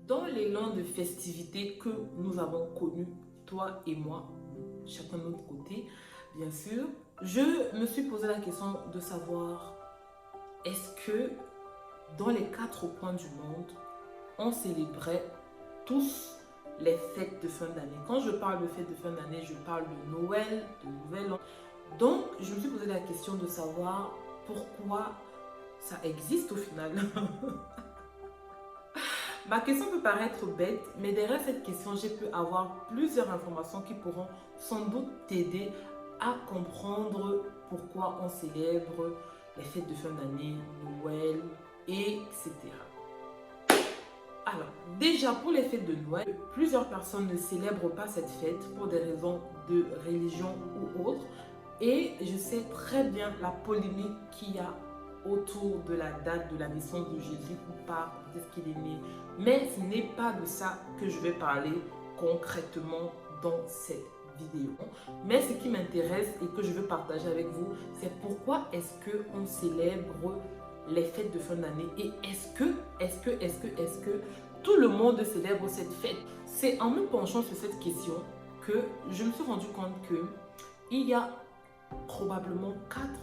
Dans l'élan de festivité que nous avons connu, toi et moi, chacun de notre côté, bien sûr, je me suis posé la question de savoir est-ce que dans les 4 coins du monde, on célébrait tous les fêtes de fin d'année. Quand je parle de fêtes de fin d'année, je parle de Noël, de Nouvel An. Donc, je me suis posé la question de savoir pourquoi ça existe au final. Ma question peut paraître bête, mais derrière cette question, j'ai pu avoir plusieurs informations qui pourront sans doute t'aider à comprendre pourquoi on célèbre les fêtes de fin d'année, Noël, etc. Alors, déjà pour les fêtes de Noël, plusieurs personnes ne célèbrent pas cette fête pour des raisons de religion ou autre. Et je sais très bien la polémique qu'il y a autour de la date de la naissance de Jésus ou pas, quand est-ce qu'il est né. Mais ce n'est pas de ça que je vais parler concrètement dans cette vidéo. Mais ce qui m'intéresse et que je veux partager avec vous, c'est pourquoi est-ce qu'on célèbre les fêtes de fin d'année et est-ce que tout le monde célèbre cette fête? C'est en me penchant sur cette question que je me suis rendu compte que il y a probablement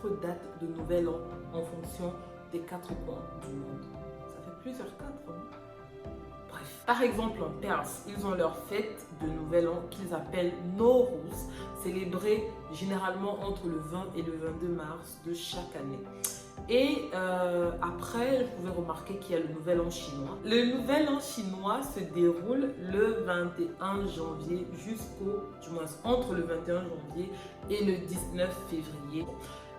4 dates de Nouvel An en fonction des 4 coins du monde. Ça fait plusieurs 4, hein? Bref. Par exemple, en Perse, ils ont leur fête de Nouvel An qu'ils appellent Nowruz, célébrée généralement entre le 20 et le 22 mars de chaque année. Et après, je pouvais remarquer qu'il y a le Nouvel An chinois. Le Nouvel An chinois se déroule le 21 janvier du moins entre le 21 janvier et le 19 février.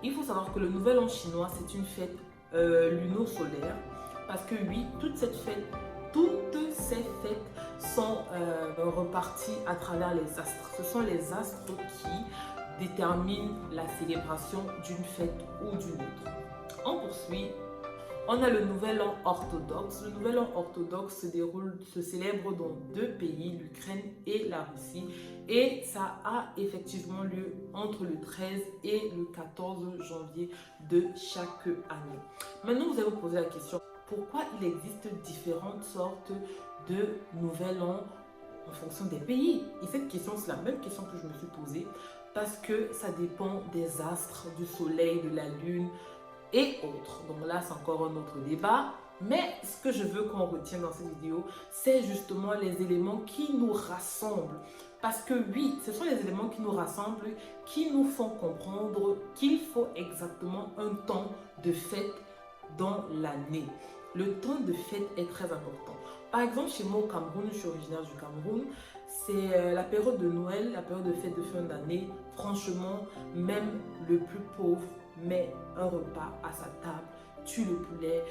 Il faut savoir que le Nouvel An chinois, c'est une fête luno-solaire parce que oui, toutes ces fêtes sont reparties à travers les astres. Ce sont les astres qui déterminent la célébration d'une fête ou d'une autre. On poursuit. On a le Nouvel An orthodoxe. Le Nouvel An orthodoxe se célèbre dans 2 pays, l'Ukraine et la Russie. Et ça a effectivement lieu entre le 13 et le 14 janvier de chaque année. Maintenant, vous allez vous poser la question, pourquoi il existe différentes sortes de Nouvel An en fonction des pays? Et cette question, c'est la même question que je me suis posée parce que ça dépend des astres, du soleil, de la lune, et autres. Donc là, c'est encore un autre débat. Mais ce que je veux qu'on retienne dans cette vidéo, c'est justement les éléments qui nous rassemblent. Parce que oui, ce sont les éléments qui nous rassemblent, qui nous font comprendre qu'il faut exactement un temps de fête dans l'année. Le temps de fête est très important. Par exemple, chez moi au Cameroun, je suis originaire du Cameroun, c'est la période de Noël, la période de fête de fin d'année. Franchement, même le plus pauvre met un repas à sa table, tue le poulet,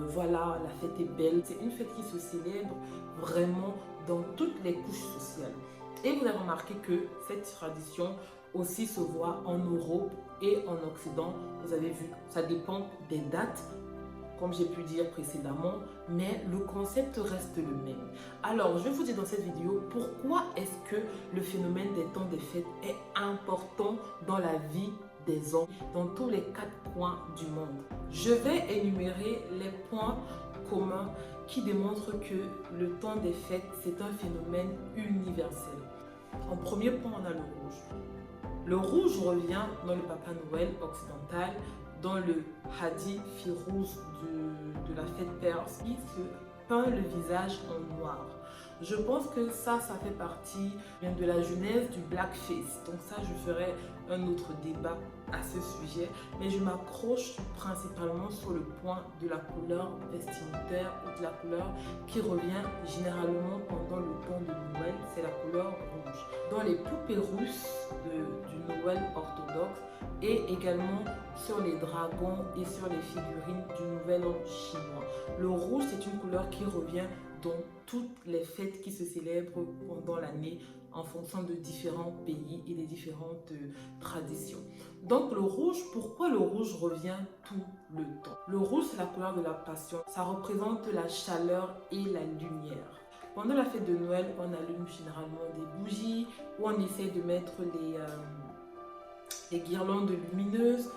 voilà, la fête est belle. C'est une fête qui se célèbre vraiment dans toutes les couches sociales. Et vous avez remarqué que cette tradition aussi se voit en Europe et en Occident. Vous avez vu, ça dépend des dates, comme j'ai pu dire précédemment, mais le concept reste le même. Alors, je vais vous dire dans cette vidéo pourquoi est-ce que le phénomène des temps des fêtes est important dans la vie des hommes dans tous les 4 coins du monde. Je vais énumérer les points communs qui démontrent que le temps des fêtes, c'est un phénomène universel. En premier point, on a le rouge. Le rouge revient dans le Papa Noël occidental, dans le Hadi Firouz de la fête perse, qui se peint le visage en noir. Je pense que ça fait partie de la genèse du blackface. Donc ça, je ferai un autre débat à ce sujet. Mais je m'accroche principalement sur le point de la couleur vestimentaire ou de la couleur qui revient généralement pendant le temps de Noël. C'est la couleur rouge. Dans les poupées russes du Noël orthodoxe et également sur les dragons et sur les figurines du Nouvel An chinois. Le rouge, c'est une couleur qui revient dans toutes les fêtes qui se célèbrent pendant l'année en fonction de différents pays et des différentes traditions. Donc le rouge, pourquoi le rouge revient tout le temps? Le rouge, c'est la couleur de la passion. Ça représente la chaleur et la lumière. Pendant la fête de Noël, on allume généralement des bougies ou on essaie de mettre les guirlandes lumineuses.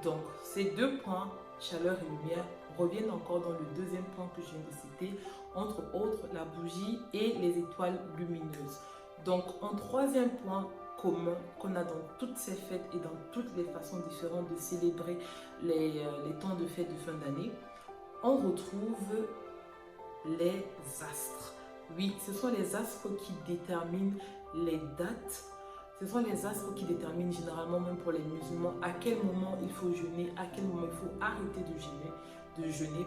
Donc ces 2 points, chaleur et lumière, reviennent encore dans le deuxième point que je viens de citer, entre autres la bougie et les étoiles lumineuses. Donc en troisième point commun qu'on a dans toutes ces fêtes et dans toutes les façons différentes de célébrer les temps de fête de fin d'année, on retrouve les astres. Oui, ce sont les astres qui déterminent les dates. Ce sont les astres qui déterminent généralement, même pour les musulmans, à quel moment il faut jeûner, à quel moment il faut arrêter de jeûner.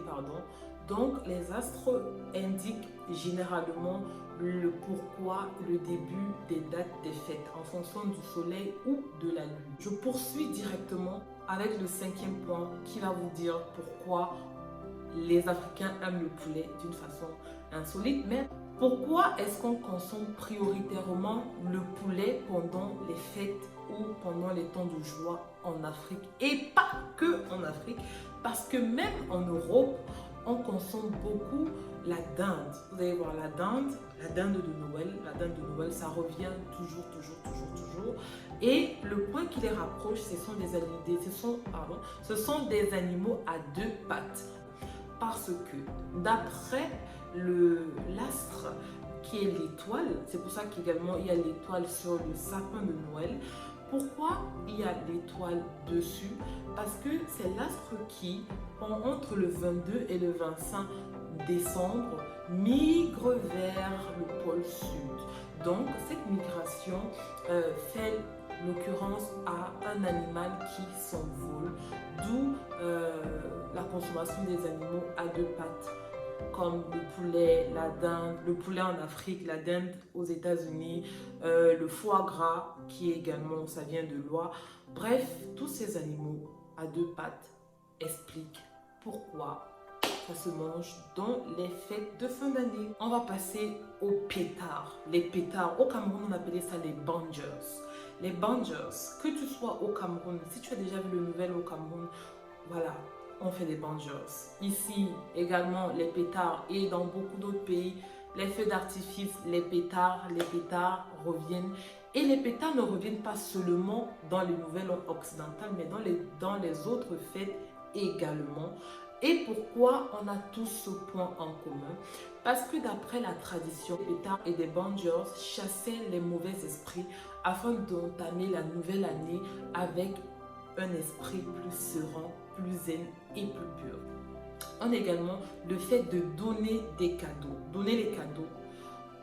Donc, les astres indiquent généralement le pourquoi, le début des dates des fêtes, en fonction du soleil ou de la lune. Je poursuis directement avec le cinquième point qui va vous dire pourquoi les Africains aiment le poulet d'une façon insolite, mais pourquoi est-ce qu'on consomme prioritairement le poulet pendant les fêtes ou pendant les temps de joie en Afrique? Et pas que en Afrique, parce que même en Europe, on consomme beaucoup la dinde. Vous allez voir la dinde de Noël. La dinde de Noël, ça revient toujours. Et le point qui les rapproche, ce sont des animaux à deux pattes. Parce que d'après l'astre qui est l'étoile, c'est pour ça qu'également il y a l'étoile sur le sapin de Noël. Pourquoi il y a l'étoile dessus? Parce que c'est l'astre qui, entre le 22 et le 25 décembre, migre vers le pôle sud. Donc cette migration fait l'occurrence à un animal qui s'envole, d'où la consommation des animaux à deux pattes, comme le poulet, la dinde, le poulet en Afrique, la dinde aux États-Unis, le foie gras qui est également, ça vient de l'oie. Bref, tous ces animaux à deux pattes expliquent pourquoi ça se mange dans les fêtes de fin d'année. On va passer aux pétards. Les pétards, au Cameroun, on appelait ça les bangers. Les bangers, que tu sois au Cameroun, si tu as déjà vu le nouvel au Cameroun, voilà, on fait des bangers. Ici, également, les pétards et dans beaucoup d'autres pays, les feux d'artifice, les pétards reviennent. Et les pétards ne reviennent pas seulement dans les nouvelles occidentales, mais dans les autres fêtes également. Et pourquoi on a tous ce point en commun? Parce que d'après la tradition, les pétards et des bangers chassaient les mauvais esprits afin d'entamer la nouvelle année avec un esprit plus serein, plus zen et plus pur. On a également le fait de donner des cadeaux. Donner les cadeaux,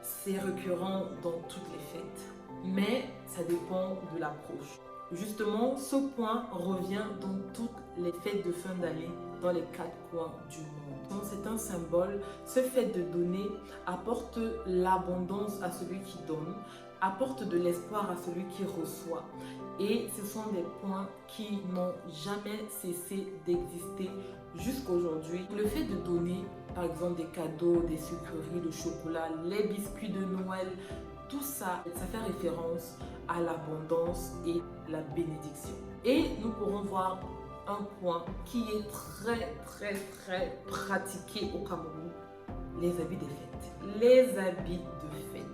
c'est récurrent dans toutes les fêtes, mais ça dépend de l'approche. Justement, ce point revient dans toutes les fêtes de fin d'année dans les quatre coins du monde. Donc c'est un symbole. Ce fait de donner apporte l'abondance à celui qui donne, apporte de l'espoir à celui qui reçoit. Et ce sont des points qui n'ont jamais cessé d'exister jusqu'à aujourd'hui. Le fait de donner, par exemple, des cadeaux, des sucreries, le chocolat, les biscuits de Noël, tout ça, ça fait référence à l'abondance et la bénédiction. Et nous pourrons voir un point qui est très pratiqué au Cameroun, les habits des fêtes. Les habits de fête.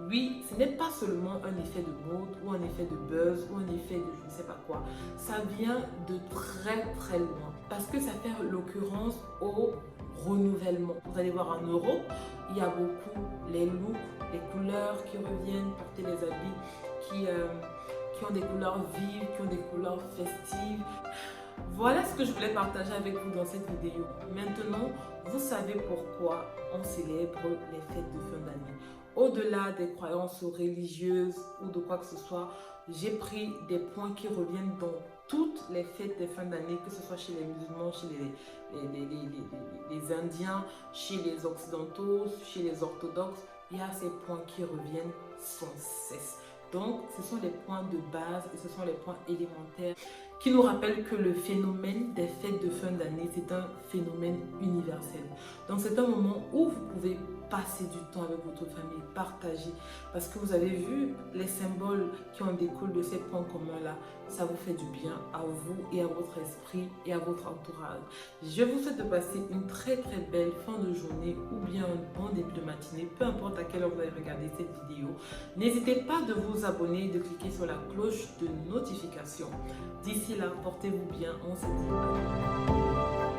Oui, ce n'est pas seulement un effet de mode ou un effet de buzz ou un effet de je ne sais pas quoi. Ça vient de très loin parce que ça fait l'occurrence au renouvellement. Vous allez voir en Europe, il y a beaucoup les looks, les couleurs qui reviennent, porter les habits qui ont des couleurs vives, qui ont des couleurs festives. Voilà ce que je voulais partager avec vous dans cette vidéo. Maintenant, vous savez pourquoi on célèbre les fêtes de fin d'année. Au-delà des croyances religieuses ou de quoi que ce soit, j'ai pris des points qui reviennent dans toutes les fêtes de fin d'année, que ce soit chez les musulmans, chez les Indiens, chez les occidentaux, chez les orthodoxes. Il y a ces points qui reviennent sans cesse. Donc, ce sont les points de base et ce sont les points élémentaires qui nous rappellent que le phénomène des fêtes de fin d'année, c'est un phénomène universel. Donc, c'est un moment où vous pouvez passer du temps avec votre famille, partager. Parce que vous avez vu les symboles qui en découlent de ces points communs-là, ça vous fait du bien à vous et à votre esprit et à votre entourage. Je vous souhaite de passer une très belle fin de journée ou bien un bon début de matinée, peu importe à quelle heure vous allez regarder cette vidéo. N'hésitez pas de vous abonner et de cliquer sur la cloche de notification. D'ici là, portez-vous bien, on se dit à bientôt.